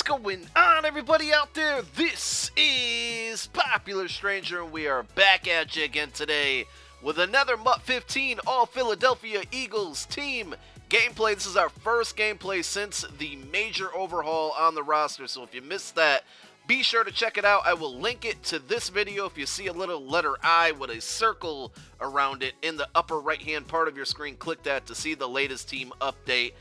What's going on, everybody out there? This is Popular Stranger, and we are back at you again today with another MUT 15 All Philadelphia Eagles team gameplay. This is our first gameplay since the major overhaul on the roster, so if you missed that, be sure to check it out. I will link it to this video. If you see a little letter I with a circle around it in the upper right-hand part of your screen, click that to see the latest team update.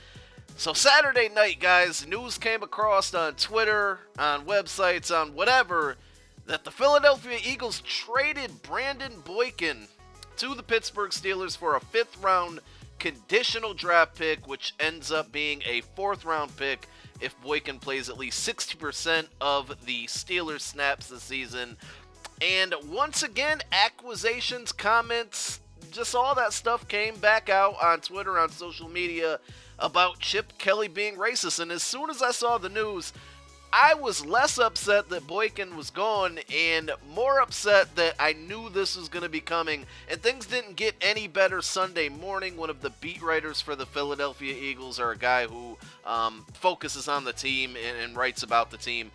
So Saturday night, guys, news came across on Twitter, on websites, on whatever, that the Philadelphia Eagles traded Brandon Boykin to the Pittsburgh Steelers for a 5th-round conditional draft pick, which ends up being a 4th-round pick if Boykin plays at least 60% of the Steelers snaps this season. And once again, accusations, comments, just all that stuff came back out on Twitter, on social media, about Chip Kelly being racist. And as soon as I saw the news, I was less upset that Boykin was gone and more upset that I knew this was going to be coming. And things didn't get any better Sunday morning. One of the beat writers for the Philadelphia Eagles, or a guy who focuses on the team and writes about the team,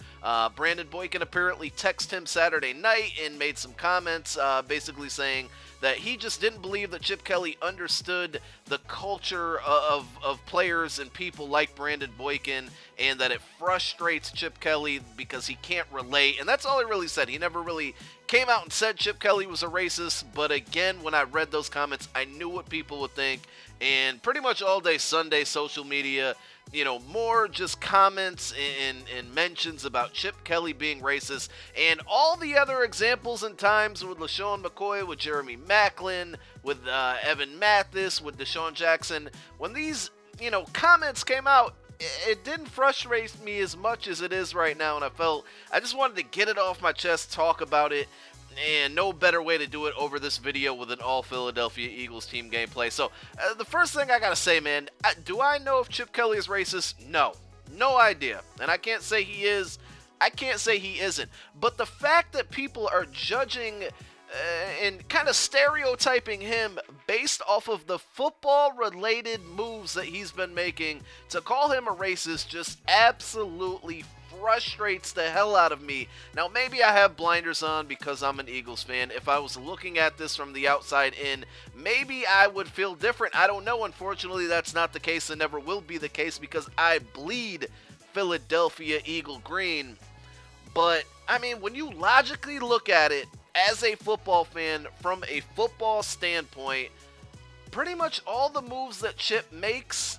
Brandon Boykin apparently texted him Saturday night and made some comments basically saying that he just didn't believe that Chip Kelly understood the culture of players and people like Brandon Boykin, and that it frustrates Chip Kelly because he can't relate. And that's all he really said. He never really came out and said Chip Kelly was a racist, but again, when I read those comments, I knew what people would think. And pretty much all day Sunday, social media, you know, more just comments and mentions about Chip Kelly being racist, and all the other examples and times with LeSean McCoy, with Jeremy Maclin, with Evan Mathis, with DeSean Jackson. When these, you know, comments came out, it didn't frustrate me as much as it is right now, and I just wanted to get it off my chest, talk about it, and no better way to do it over this video with an all Philadelphia Eagles team gameplay. So, the first thing I gotta say, man, do I know if Chip Kelly is racist? No. No idea. And I can't say he is. I can't say he isn't. But the fact that people are judging and kind of stereotyping him based off of the football-related moves that he's been making, to call him a racist just absolutely frustrates the hell out of me. Now, maybe I have blinders on because I'm an Eagles fan. If I was looking at this from the outside in, maybe I would feel different. I don't know. Unfortunately, that's not the case and never will be the case because I bleed Philadelphia Eagle green. But, I mean, when you logically look at it as a football fan, from a football standpoint, pretty much all the moves that Chip makes,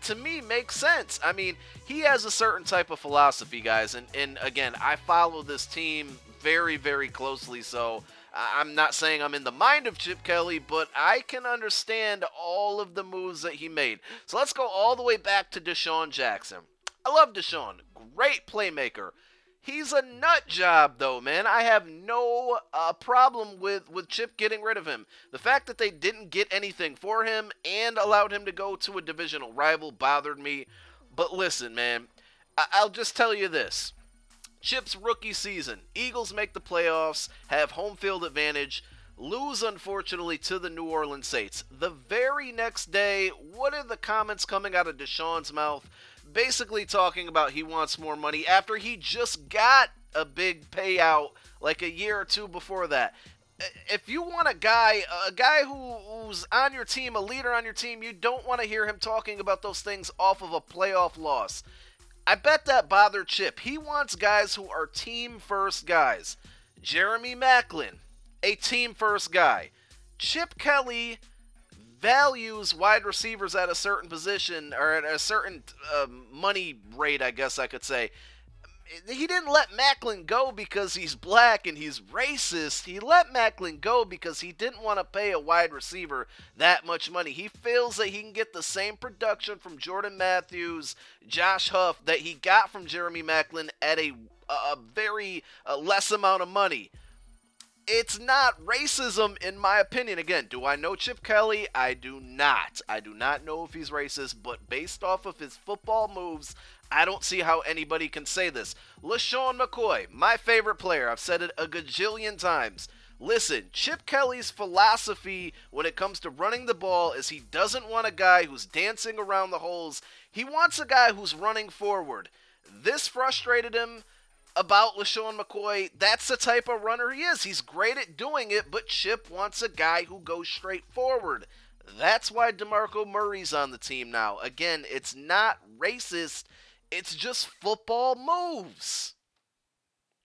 to me, makes sense. I mean, he has a certain type of philosophy, guys, and again, I follow this team very, very closely, so I'm not saying I'm in the mind of Chip Kelly, but I can understand all of the moves that he made. So let's go all the way back to DeSean Jackson. I love DeSean. Great playmaker. He's a nut job, though, man. I have no problem with Chip getting rid of him. The fact that they didn't get anything for him and allowed him to go to a divisional rival bothered me. But listen, man, I'll just tell you this. Chip's rookie season, Eagles make the playoffs, have home field advantage, lose, unfortunately, to the New Orleans Saints. The very next day, what are the comments coming out of DeSean's mouth? Basically talking about he wants more money after he just got a big payout like a year or two before that. If you want a guy who's on your team, a leader on your team, you don't want to hear him talking about those things off of a playoff loss. I bet that bothered Chip. He wants guys who are team-first guys. Jeremy Maclin, a team-first guy. Chip Kelly values wide receivers at a certain position, or at a certain money rate, I guess I could say. He didn't let Maclin go because he's black and he's racist. He let Maclin go because he didn't want to pay a wide receiver that much money. He feels that he can get the same production from Jordan Matthews, Josh Huff, that he got from Jeremy Maclin at a very less amount of money. It's not racism, in my opinion. Again, do I know Chip Kelly? I do not. I do not know if he's racist, but based off of his football moves, I don't see how anybody can say this. LeSean McCoy, my favorite player. I've said it a gajillion times. Listen, Chip Kelly's philosophy when it comes to running the ball is he doesn't want a guy who's dancing around the holes. He wants a guy who's running forward. This frustrated him about LeSean McCoy. That's the type of runner he is. He's great at doing it, but Chip wants a guy who goes straight forward. That's why DeMarco Murray's on the team now. Again, it's not racist. It's just football moves.